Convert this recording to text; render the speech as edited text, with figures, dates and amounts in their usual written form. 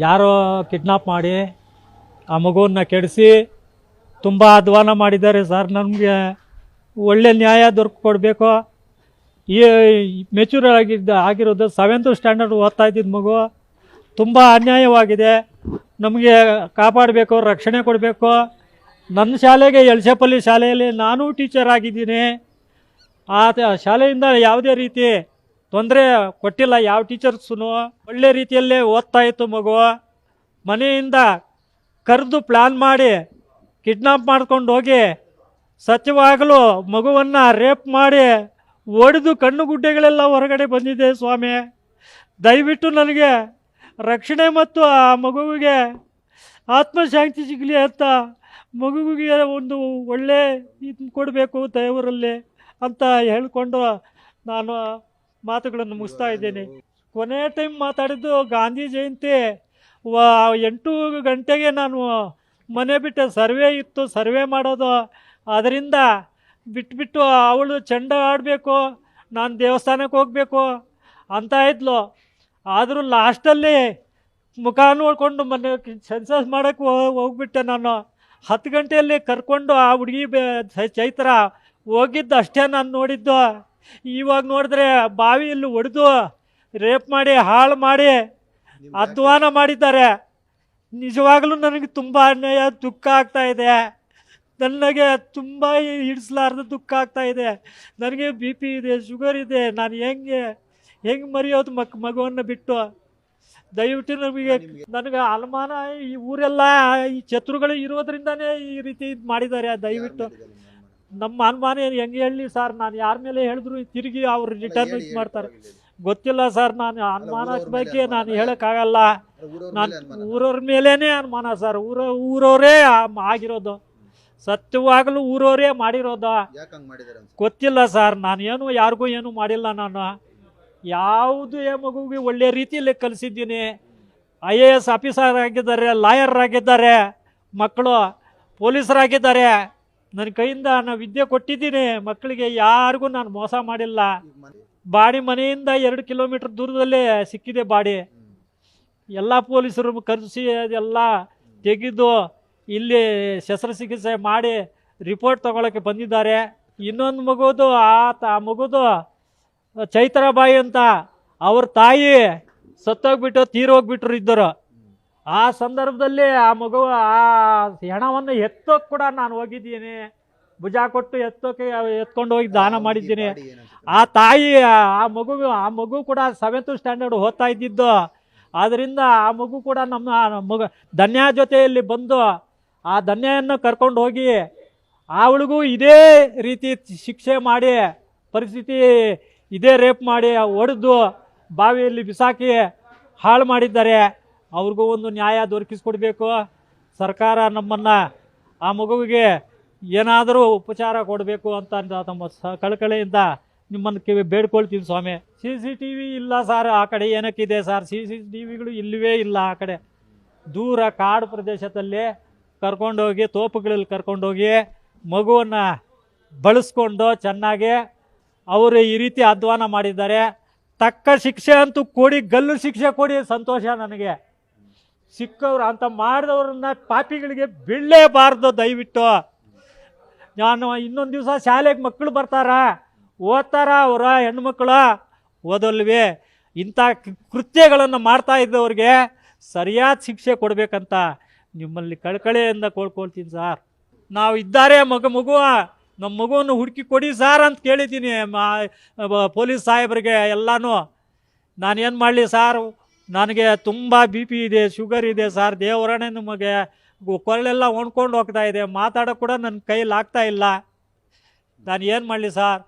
ಯಾರೋ ಕಿಡ್ನಾಪ್ ಮಾಡಿ ಆ ಮಗುವನ್ನು ಕೆಡಿಸಿ ತುಂಬ ಅಧ್ವಾನ ಮಾಡಿದ್ದಾರೆ ಸರ್. ನಮಗೆ ಒಳ್ಳೆ ನ್ಯಾಯ ದೊರಕಿಕೊಡ್ಬೇಕು. ಈ ಮೆಚೂರ್ ಆಗಿರೋದು 7th ಸ್ಟ್ಯಾಂಡರ್ಡ್ ಓದ್ತಾ ಇದ್ದಿದ್ದು ಮಗು. ತುಂಬ ಅನ್ಯಾಯವಾಗಿದೆ. ನಮಗೆ ಕಾಪಾಡಬೇಕು, ರಕ್ಷಣೆ ಕೊಡಬೇಕು. ನನ್ನ ಶಾಲೆಗೆ ಎಳ್ಸೆಪಲ್ಲಿ ಶಾಲೆಯಲ್ಲಿ ನಾನು ಟೀಚರ್ ಆಗಿದ್ದೀನಿ. ಆ ಶಾಲೆಯಿಂದ ಯಾವುದೇ ರೀತಿ ತೊಂದರೆ ಕೊಟ್ಟಿಲ್ಲ ಯಾವ ಟೀಚರ್ಸೂ. ಒಳ್ಳೆ ರೀತಿಯಲ್ಲೇ ಓದ್ತಾ ಇತ್ತು ಮಗು. ಮನೆಯಿಂದ ಕರೆದು ಪ್ಲ್ಯಾನ್ ಮಾಡಿ ಕಿಡ್ನಾಪ್ ಮಾಡ್ಕೊಂಡು ಹೋಗಿ ಸತ್ಯವಾಗಲೂ ಮಗುವನ್ನು ರೇಪ್ ಮಾಡಿ ಒಡೆದು ಕಣ್ಣು ಗುಡ್ಡೆಗಳೆಲ್ಲ ಹೊರಗಡೆ ಬಂದಿದೆ ಸ್ವಾಮಿ. ದಯವಿಟ್ಟು ನನಗೆ ರಕ್ಷಣೆ ಮತ್ತು ಆ ಮಗುವಿಗೆ ಆತ್ಮಶಾಂತಿ ಸಿಗಲಿ ಅಂತ ಮಗುವಿಗೆ ಒಂದು ಒಳ್ಳೆ ಇದು ಕೊಡಬೇಕು ದೇವರಲ್ಲಿ ಅಂತ ಹೇಳಿಕೊಂಡು ನಾನು ಮಾತುಗಳನ್ನು ಮುಗಿಸ್ತಾ ಇದ್ದೇನೆ. ಕೊನೆ ಟೈಮ್ ಮಾತಾಡಿದ್ದು ಗಾಂಧಿ ಜಯಂತಿ 8 ಗಂಟೆಗೆ ನಾನು ಮನೆ ಬಿಟ್ಟೆ. ಸರ್ವೆ ಇತ್ತು, ಸರ್ವೆ ಮಾಡೋದು. ಅದರಿಂದ ಬಿಟ್ಬಿಟ್ಟು ಅವಳು ಚೆಂಡ ಆಡಬೇಕು, ನಾನು ದೇವಸ್ಥಾನಕ್ಕೆ ಹೋಗಬೇಕು ಅಂತ ಇದ್ಲು. ಆದರೂ ಲಾಸ್ಟಲ್ಲಿ ಮುಖ ನೋಡಿಕೊಂಡು ಮನೆ ಸೆನ್ಸಸ್ ಮಾಡೋಕ್ಕೆ ಹೋಗ್ಬಿಟ್ಟೆ ನಾನು. 10 ಗಂಟೆಯಲ್ಲಿ ಕರ್ಕೊಂಡು ಆ ಹುಡುಗಿ ಚೈತ್ರ ಹೋಗಿದ್ದು ಅಷ್ಟೇ ನಾನು ನೋಡಿದ್ದು. ಇವಾಗ ನೋಡಿದ್ರೆ ಬಾವಿಯಲ್ಲಿ ಹೊಡೆದು ರೇಪ್ ಮಾಡಿ ಹಾಳು ಮಾಡಿ ಅಧ್ವಾನ ಮಾಡಿದ್ದಾರೆ. ನಿಜವಾಗಲೂ ನನಗೆ ತುಂಬ ಅನ್ಯಾಯ, ದುಃಖ ಆಗ್ತಾಯಿದೆ. ನನಗೆ ತುಂಬ ಹಿಡಿಸಲಾರ್ದು ದುಃಖ ಆಗ್ತಾಯಿದೆ. ನನಗೆ BP ಇದೆ, ಶುಗರ್ ಇದೆ. ನಾನು ಹೆಂಗೆ ಮರೆಯೋದು ಮಗುವನ್ನು ಬಿಟ್ಟು? ದಯವಿಟ್ಟು ನನಗೆ ಅನುಮಾನ, ಈ ಊರೆಲ್ಲ ಈ ಶತ್ರುಗಳು ಇರೋದ್ರಿಂದನೇ ಈ ರೀತಿ ಇದು ಮಾಡಿದ್ದಾರೆ. ದಯವಿಟ್ಟು ನಮ್ಮ ಅನುಮಾನ ಹೆಂಗೆ ಹೇಳಲಿ ಸರ್? ನಾನು ಯಾರ ಮೇಲೆ ಹೇಳಿದ್ರು ತಿರುಗಿ ಅವರು ರಿಟರ್ನ್ ಇದು ಮಾಡ್ತಾರೆ. ಗೊತ್ತಿಲ್ಲ ಸರ್, ನಾನು ಅನುಮಾನದ ಬಗ್ಗೆ ನಾನು ಹೇಳೋಕ್ಕಾಗಲ್ಲ. ನಾನು ಊರವ್ರ ಮೇಲೇ ಅನುಮಾನ ಸರ್. ಊರವರೇ ಆಗಿರೋದು, ಸತ್ಯವಾಗಲೂ ಊರವರೇ ಮಾಡಿರೋದು. ಗೊತ್ತಿಲ್ಲ ಸರ್, ನಾನು ಯಾರಿಗೂ ಏನು ಮಾಡಿಲ್ಲ. ನಾನು ಯಾವುದೇ ಮಗುವಿಗೆ ಒಳ್ಳೆಯ ರೀತಿಯಲ್ಲಿ ಕಲಿಸಿದ್ದೀನಿ. IAS ಆಫೀಸರ್ ಆಗಿದ್ದಾರೆ, ಲಾಯರ್ ಆಗಿದ್ದಾರೆ, ಮಕ್ಕಳು ಪೊಲೀಸರಾಗಿದ್ದಾರೆ. ನನ್ನ ಕೈಯಿಂದ ನಾನು ವಿದ್ಯೆ ಕೊಟ್ಟಿದ್ದೀನಿ ಮಕ್ಕಳಿಗೆ. ಯಾರಿಗೂ ನಾನು ಮೋಸ ಮಾಡಿಲ್ಲ. ಬಾಡಿ ಮನೆಯಿಂದ 2 ಕಿಲೋಮೀಟ್ರ್ ದೂರದಲ್ಲೇ ಸಿಕ್ಕಿದೆ ಬಾಡಿ. ಎಲ್ಲ ಪೊಲೀಸರು ಕರೆಸಿ ಅದೆಲ್ಲ ತೆಗೆದು ಇಲ್ಲಿ ಶಸ್ತ್ರಚಿಕಿತ್ಸೆ ಮಾಡಿ ರಿಪೋರ್ಟ್ ತಗೊಳ್ಳೋಕ್ಕೆ ಬಂದಿದ್ದಾರೆ. ಇನ್ನೊಂದು ಮಗುದು ಆ ಮಗುದು ಚೈತ್ರಾಬಾಯಿ ಅಂತ ಅವ್ರ ತಾಯಿ ಸತ್ತೋಗ್ಬಿಟ್ಟು ತೀರೋಗ್ಬಿಟ್ರು ಇದ್ದರು. ಆ ಸಂದರ್ಭದಲ್ಲಿ ಆ ಮಗು ಆ ಹೆಣವನ್ನು ಎತ್ತೋಕೆ ಕೂಡ ನಾನು ಹೋಗಿದ್ದೀನಿ. ಭುಜ ಕೊಟ್ಟು ಎತ್ಕೊಂಡು ಹೋಗಿ ದಾನ ಮಾಡಿದ್ದೀನಿ. ಆ ತಾಯಿ ಆ ಮಗು ಕೂಡ 7th ಸ್ಟ್ಯಾಂಡರ್ಡ್ ಓದ್ತಾ ಇದ್ದಿದ್ದು. ಆದ್ದರಿಂದ ಆ ಮಗು ಕೂಡ ನಮ್ಮ ಧನ್ಯ ಜೊತೆಯಲ್ಲಿ ಬಂದು ಆ ಧನ್ಯವನ್ನು ಕರ್ಕೊಂಡು ಹೋಗಿ ಅವಳಿಗೂ ಇದೇ ರೀತಿ ಶಿಕ್ಷೆ ಮಾಡಿ, ಪರಿಸ್ಥಿತಿ ಇದೇ ರೇಪ್ ಮಾಡಿ ಹೊಡೆದು ಬಾವಿಯಲ್ಲಿ ಬಿಸಾಕಿ ಹಾಳು ಮಾಡಿದ್ದಾರೆ. ಅವ್ರಿಗೂ ಒಂದು ನ್ಯಾಯ ದೊರಕಿಸ್ಕೊಡ್ಬೇಕು ಸರ್ಕಾರ. ನಮ್ಮನ್ನು ಆ ಮಗುವಿಗೆ ಏನಾದರೂ ಉಪಚಾರ ಕೊಡಬೇಕು ಅಂತ ತಮ್ಮ ಕಳಕಳಿಯಿಂದ ನಿಮ್ಮನ್ನು ಬೇಡ್ಕೊಳ್ತೀವಿ ಸ್ವಾಮಿ. CCTV ಇಲ್ಲ ಸರ್ ಆ ಕಡೆ. ಏನಕ್ಕಿದೆ ಸರ್ CCTVಗಳು? ಇಲ್ಲವೇ ಇಲ್ಲ ಆ ಕಡೆ. ದೂರ ಕಾಡು ಪ್ರದೇಶದಲ್ಲಿ ಕರ್ಕೊಂಡೋಗಿ, ತೋಪುಗಳಲ್ಲಿ ಕರ್ಕೊಂಡೋಗಿ ಮಗುವನ್ನು ಬಳಸ್ಕೊಂಡು ಚೆನ್ನಾಗಿ ಅವರು ಈ ರೀತಿ ಅಧ್ವಾನ ಮಾಡಿದ್ದಾರೆ. ತಕ್ಕ ಶಿಕ್ಷೆ ಅಂತೂ ಕೊಡಿ, ಗಲ್ಲು ಶಿಕ್ಷೆ ಕೊಡಿ, ಸಂತೋಷ ನನಗೆ. ಸಿಕ್ಕವ್ರು ಅಂತ ಮಾಡಿದವ್ರನ್ನ ಪಾಪಿಗಳಿಗೆ ಬೀಳಲೇಬಾರ್ದು ದಯವಿಟ್ಟು. ನಾನು ಇನ್ನೊಂದು ದಿವಸ ಶಾಲೆಗೆ ಮಕ್ಕಳು ಬರ್ತಾರ, ಓದ್ತಾರ, ಅವರ ಹೆಣ್ಮಕ್ಳು ಓದಲ್ವೇ? ಇಂಥ ಕೃತ್ಯಗಳನ್ನು ಮಾಡ್ತಾ ಇದ್ದವ್ರಿಗೆ ಸರಿಯಾದ ಶಿಕ್ಷೆ ಕೊಡಬೇಕಂತ ನಿಮ್ಮಲ್ಲಿ ಕಳಕಳಿಯಿಂದ ಕೋಳ್ಕೊಳ್ತೀನಿ ಸರ್. ನಾವು ಇದ್ದಾರೆ ನಮ್ಮ ಮಗುವನ್ನು ಹುಡುಕಿ ಕೊಡಿ ಸಾರ್ ಅಂತ ಕೇಳಿದ್ದೀನಿ ಪೊಲೀಸ್ ಸಾಹೇಬರಿಗೆ ಎಲ್ಲನೂ. ನಾನೇನು ಮಾಡಲಿ ಸಾರ್? ನನಗೆ ತುಂಬ BP ಇದೆ, ಶುಗರ್ ಇದೆ ಸರ್. ದೇವರೇ ನಿಮಗೆ ಕೊರಳೆಲ್ಲ ಒಣ್ಕೊಂಡು ಹೋಗ್ತಾ ಇದೆ. ಮಾತಾಡೋಕೆ ಕೂಡ ನನ್ನ ಕೈಯಲ್ಲಿ ಆಗ್ತಾ ಇಲ್ಲ. ನಾನು ಏನು ಮಾಡಲಿ ಸಾರ್?